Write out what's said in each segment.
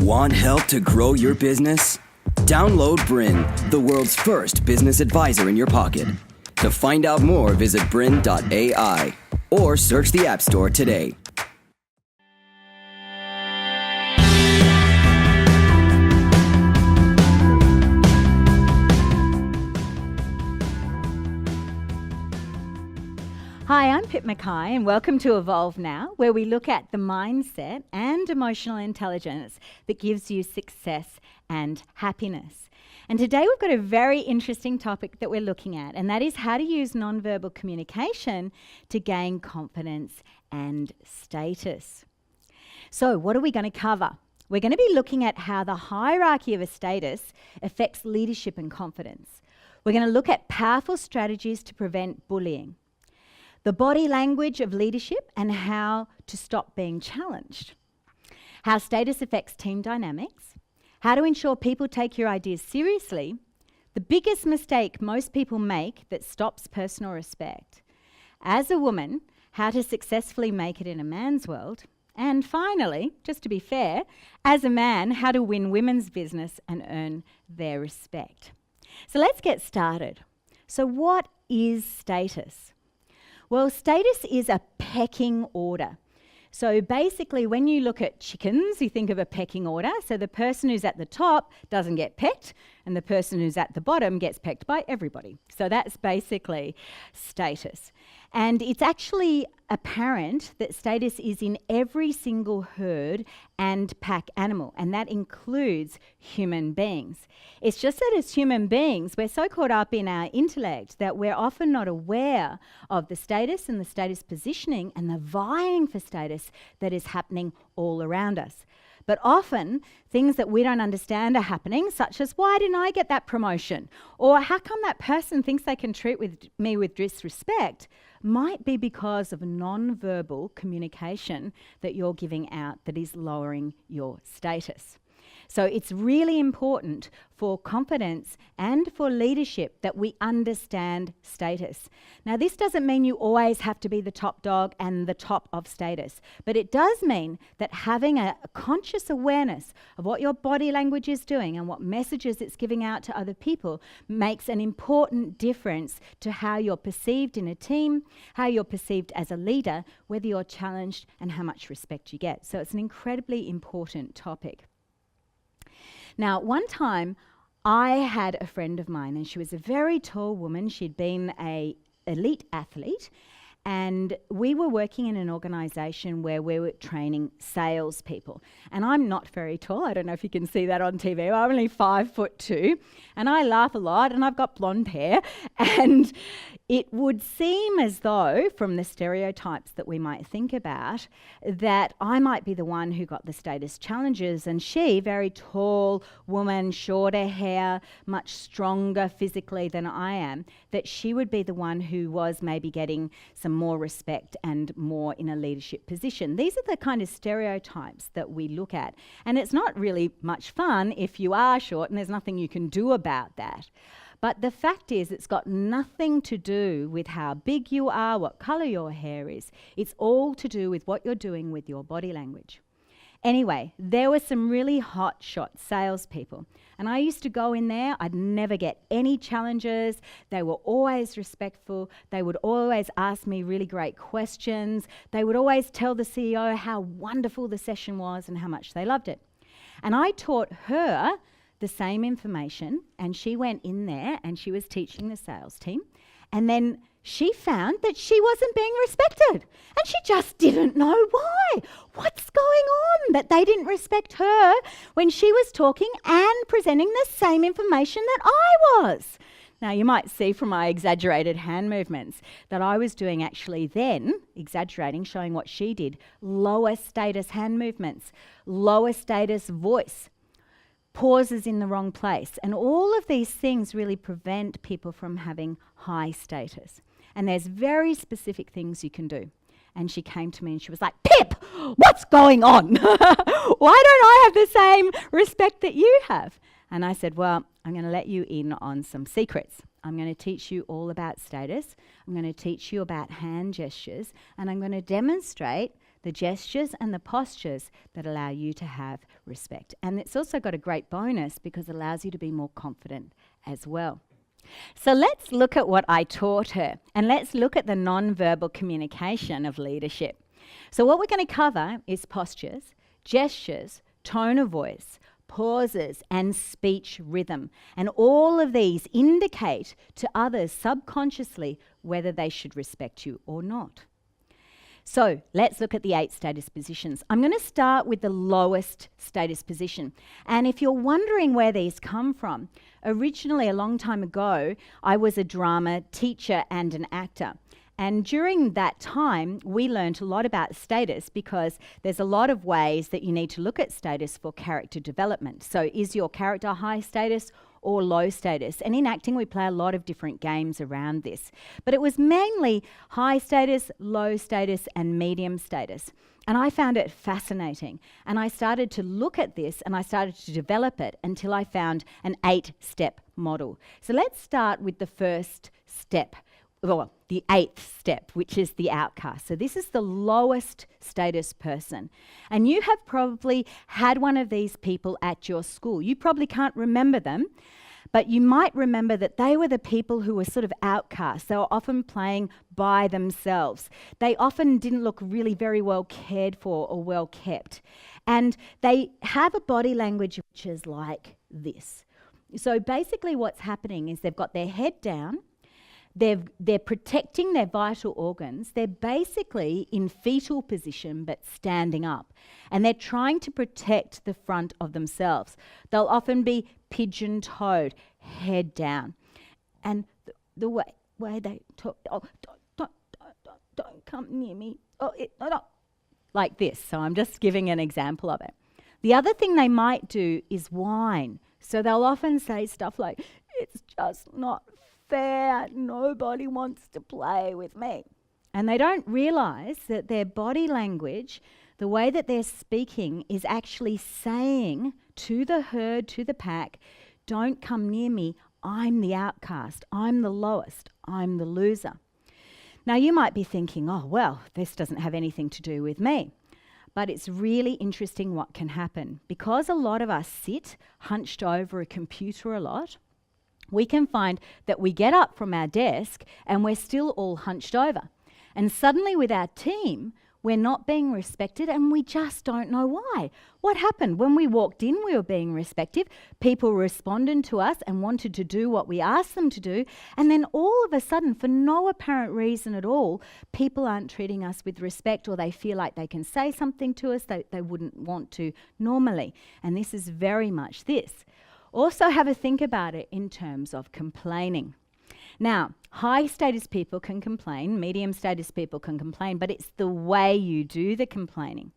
Want help to grow your business? Download Bryn, the world's first business advisor in your pocket. To find out more, visit bryn.ai or search the App Store today. Hi, I'm Pip McKay and welcome to Evolve Now, where we look at the mindset and emotional intelligence that gives you success and happiness. And today we've got a very interesting topic that we're looking at, and that is how to use nonverbal communication to gain confidence and status. So what are we going to cover? We're going to be looking at how the hierarchy of a status affects leadership and confidence. We're going to look at powerful strategies to prevent bullying, the body language of leadership and how to stop being challenged, how status affects team dynamics, how to ensure people take your ideas seriously, the biggest mistake most people make that stops personal respect, as a woman, how to successfully make it in a man's world, and finally, just to be fair, as a man, how to win women's business and earn their respect. So let's get started. So what is status? Well, status is a pecking order. So basically, when you look at chickens, you think of a pecking order. So the person who's at the top doesn't get pecked, and the person who's at the bottom gets pecked by everybody. So that's basically status. And it's actually apparent that status is in every single herd and pack animal, and that includes human beings. It's just that as human beings, we're so caught up in our intellect that we're often not aware of the status and the status positioning and the vying for status that is happening all around us. But often, things that we don't understand are happening, such as, why didn't I get that promotion? Or how come that person thinks they can treat me with disrespect? Might be because of non-verbal communication that you're giving out that is lowering your status. So it's really important for confidence and for leadership that we understand status. Now, this doesn't mean you always have to be the top dog and the top of status, but it does mean that having a conscious awareness of what your body language is doing and what messages it's giving out to other people makes an important difference to how you're perceived in a team, how you're perceived as a leader, whether you're challenged, and how much respect you get. So it's an incredibly important topic. Now, one time I had a friend of mine, and she was a very tall woman. She'd been an elite athlete, and we were working in an organisation where we were training salespeople. And I'm not very tall. I don't know if you can see that on TV. I'm only 5'2", and I laugh a lot, and I've got blonde hair. And it would seem as though, from the stereotypes that we might think about, that I might be the one who got the status challenges, and she, very tall woman, shorter hair, much stronger physically than I am, that she would be the one who was maybe getting some more respect and more in a leadership position. These are the kind of stereotypes that we look at. And it's not really much fun if you are short and there's nothing you can do about that. But the fact is, it's got nothing to do with how big you are, what colour your hair is. It's all to do with what you're doing with your body language. Anyway, there were some really hot-shot salespeople. And I used to go in there, I'd never get any challenges. They were always respectful. They would always ask me really great questions. They would always tell the CEO how wonderful the session was and how much they loved it. And I taught her the same information, and she went in there and she was teaching the sales team. And then she found that she wasn't being respected, and she just didn't know why. What's going on that they didn't respect her when she was talking and presenting the same information that I was? Now, you might see from my exaggerated hand movements that I was doing actually then, exaggerating, showing what she did, lower status hand movements, lower status voice, pauses in the wrong place. And all of these things really prevent people from having high status. And there's very specific things you can do. And she came to me and she was like, Pip, what's going on? Why don't I have the same respect that you have? And I said, well, I'm going to let you in on some secrets. I'm going to teach you all about status. I'm going to teach you about hand gestures. And I'm going to demonstrate the gestures and the postures that allow you to have respect. And it's also got a great bonus because it allows you to be more confident as well. So let's look at what I taught her, and let's look at the non-verbal communication of leadership. So what we're going to cover is postures, gestures, tone of voice, pauses, and speech rhythm. And all of these indicate to others subconsciously whether they should respect you or not. So let's look at the 8 status positions. I'm going to start with the lowest status position. And if you're wondering where these come from, originally a long time ago, I was a drama teacher and an actor. And during that time, we learned a lot about status because there's a lot of ways that you need to look at status for character development. So is your character high status or low status? And in acting, we play a lot of different games around this. But it was mainly high status, low status, and medium status. And I found it fascinating. And I started to look at this and I started to develop it until I found an 8-step model. So let's start with the first step. Well, the 8th step, which is the outcast. So this is the lowest status person. And you have probably had one of these people at your school. You probably can't remember them, but you might remember that they were the people who were sort of outcasts. They were often playing by themselves. They often didn't look really very well cared for or well kept. And they have a body language which is like this. So basically what's happening is they've got their head down. They're protecting their vital organs. They're basically in fetal position but standing up. And they're trying to protect the front of themselves. They'll often be pigeon-toed, head down. And the way they talk, oh, don't come near me. Oh, no. Like this. So I'm just giving an example of it. The other thing they might do is whine. So they'll often say stuff like, it's just not fair, nobody wants to play with me. And they don't realise that their body language, the way that they're speaking, is actually saying to the herd, to the pack, don't come near me, I'm the outcast, I'm the lowest, I'm the loser. Now you might be thinking, oh well, this doesn't have anything to do with me. But it's really interesting what can happen. Because a lot of us sit hunched over a computer a lot, we can find that we get up from our desk and we're still all hunched over. And suddenly with our team, we're not being respected and we just don't know why. What happened? When we walked in, we were being respected. People responded to us and wanted to do what we asked them to do. And then all of a sudden, for no apparent reason at all, people aren't treating us with respect, or they feel like they can say something to us that they wouldn't want to normally. And this is very much this. Also have a think about it in terms of complaining. Now, high status people can complain, medium status people can complain, but it's the way you do the complaining.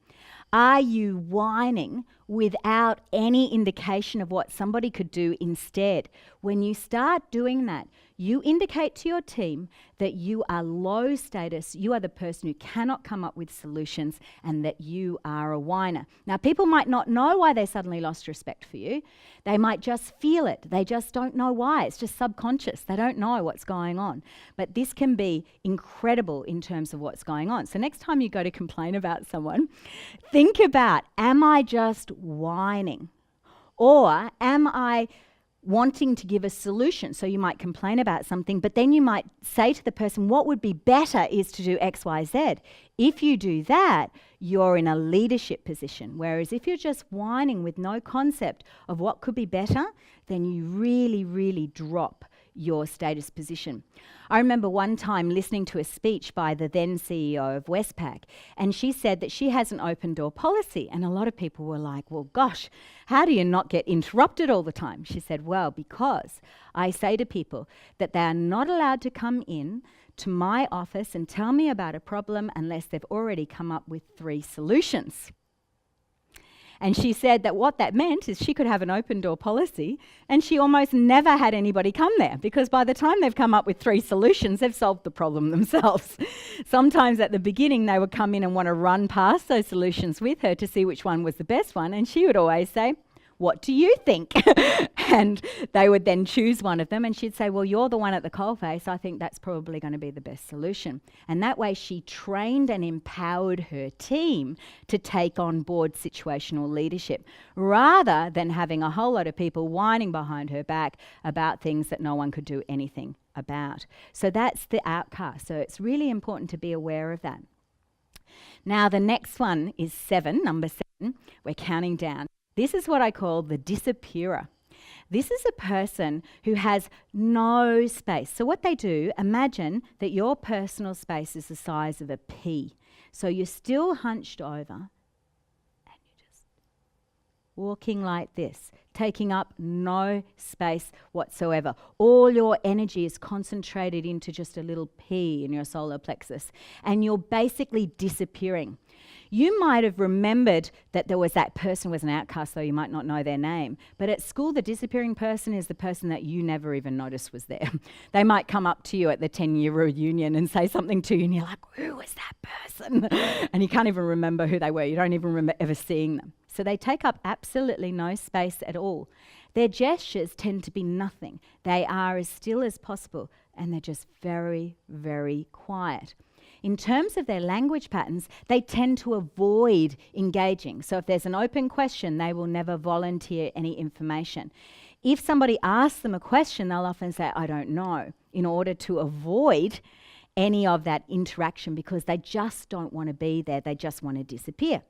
Are you whining without any indication of what somebody could do instead? When you start doing that, you indicate to your team that you are low status, you are the person who cannot come up with solutions, and that you are a whiner. Now, people might not know why they suddenly lost respect for you. They might just feel it. They just don't know why. It's just subconscious. They don't know what's going on. But this can be incredible in terms of what's going on. So next time you go to complain about someone, think about, am I just whining? Or am I wanting to give a solution? So you might complain about something, but then you might say to the person, what would be better is to do X, Y, Z. If you do that, you're in a leadership position. Whereas if you're just whining with no concept of what could be better, then you really, really drop your status position. I remember one time listening to a speech by the then CEO of Westpac, and she said that she has an open door policy, and a lot of people were like, well, gosh, how do you not get interrupted all the time? She said, well, because I say to people that they are not allowed to come in to my office and tell me about a problem unless they've already come up with 3 solutions. And she said that what that meant is she could have an open door policy and she almost never had anybody come there, because by the time they've come up with 3 solutions, they've solved the problem themselves. Sometimes at the beginning they would come in and want to run past those solutions with her to see which one was the best one, and she would always say, what do you think? And they would then choose one of them, and she'd say, well, you're the one at the coalface. I think that's probably going to be the best solution. And that way she trained and empowered her team to take on board situational leadership, rather than having a whole lot of people whining behind her back about things that no one could do anything about. So that's the outcast. So it's really important to be aware of that. Now the next one is 7, number 7. We're counting down. This is what I call the disappearer. This is a person who has no space. So what they do, imagine that your personal space is the size of a pea. So you're still hunched over and you're just walking like this, taking up no space whatsoever. All your energy is concentrated into just a little pea in your solar plexus, and you're basically disappearing. You might have remembered that there was that person was an outcast, though you might not know their name. But at school, the disappearing person is the person that you never even noticed was there. They might come up to you at the 10-year reunion and say something to you, and you're like, who was that person? And you can't even remember who they were. You don't even remember ever seeing them. So they take up absolutely no space at all. Their gestures tend to be nothing. They are as still as possible, and they're just very, very quiet. In terms of their language patterns, they tend to avoid engaging. So if there's an open question, they will never volunteer any information. If somebody asks them a question, they'll often say, I don't know, in order to avoid any of that interaction, because they just don't want to be there. They just want to disappear.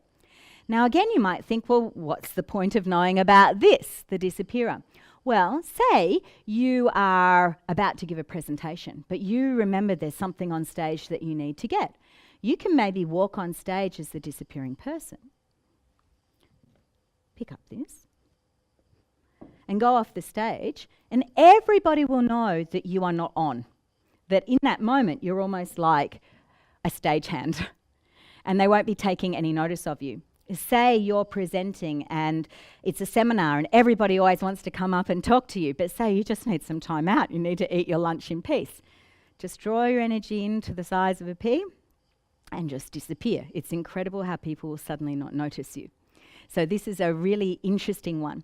Now, again, you might think, well, what's the point of knowing about this, the disappearer? Well, say you are about to give a presentation, but you remember there's something on stage that you need to get. You can maybe walk on stage as the disappearing person, pick up this, and go off the stage, and everybody will know that you are not on. That in that moment, you're almost like a stagehand, and they won't be taking any notice of you. Say you're presenting and it's a seminar and everybody always wants to come up and talk to you, but say you just need some time out, you need to eat your lunch in peace. Just draw your energy into the size of a pea and just disappear. It's incredible how people will suddenly not notice you. So this is a really interesting one.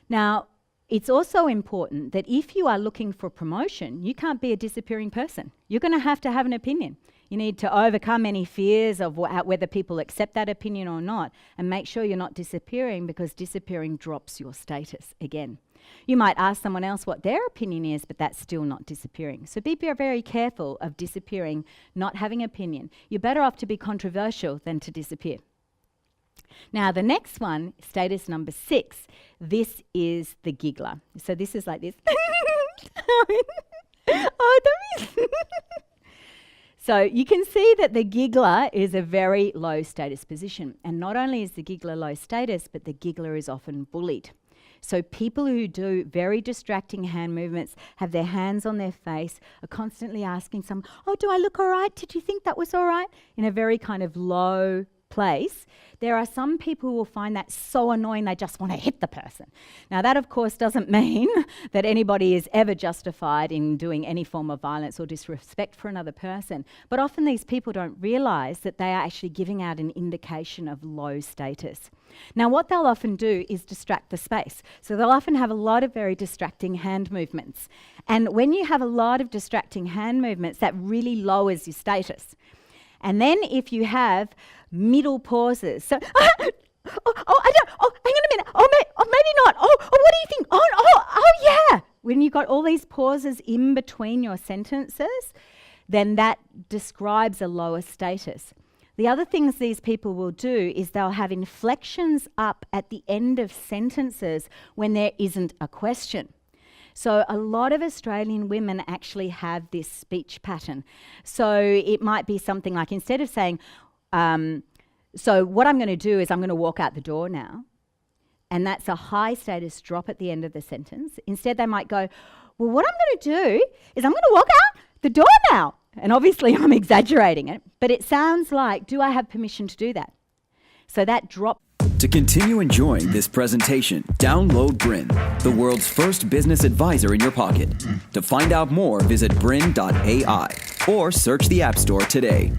Now, it's also important that if you are looking for promotion, you can't be a disappearing person. You're going to have an opinion. You need to overcome any fears of whether people accept that opinion or not, and make sure you're not disappearing, because disappearing drops your status again. You might ask someone else what their opinion is, but that's still not disappearing. So be very careful of disappearing, not having opinion. You're better off to be controversial than to disappear. Now, the next one, status number 6, this is the giggler. So this is like this. So you can see that the giggler is a very low status position. And not only is the giggler low status, but the giggler is often bullied. So people who do very distracting hand movements, have their hands on their face, are constantly asking someone, oh, do I look all right? Did you think that was all right? In a very kind of low place. There are some people who will find that so annoying they just want to hit the person. Now that of course doesn't mean that anybody is ever justified in doing any form of violence or disrespect for another person, but often these people don't realise that they are actually giving out an indication of low status. Now what they'll often do is distract the space. So they'll often have a lot of very distracting hand movements. And when you have a lot of distracting hand movements, that really lowers your status. And then if you have middle pauses, so, I don't, hang on a minute, maybe not, what do you think? Oh, yeah. When you've got all these pauses in between your sentences, then that describes a lower status. The other things these people will do is they'll have inflections up at the end of sentences when there isn't a question. So a lot of Australian women actually have this speech pattern. So it might be something like, instead of saying, so what I'm going to do is I'm going to walk out the door now, and that's a high status drop at the end of the sentence. Instead they might go, well, what I'm going to do is I'm going to walk out the door now. And obviously I'm exaggerating it, but it sounds like, do I have permission to do that? So that drop. To continue enjoying this presentation, download Bryn, the world's first business advisor in your pocket. To find out more, visit bryn.ai or search the App Store today.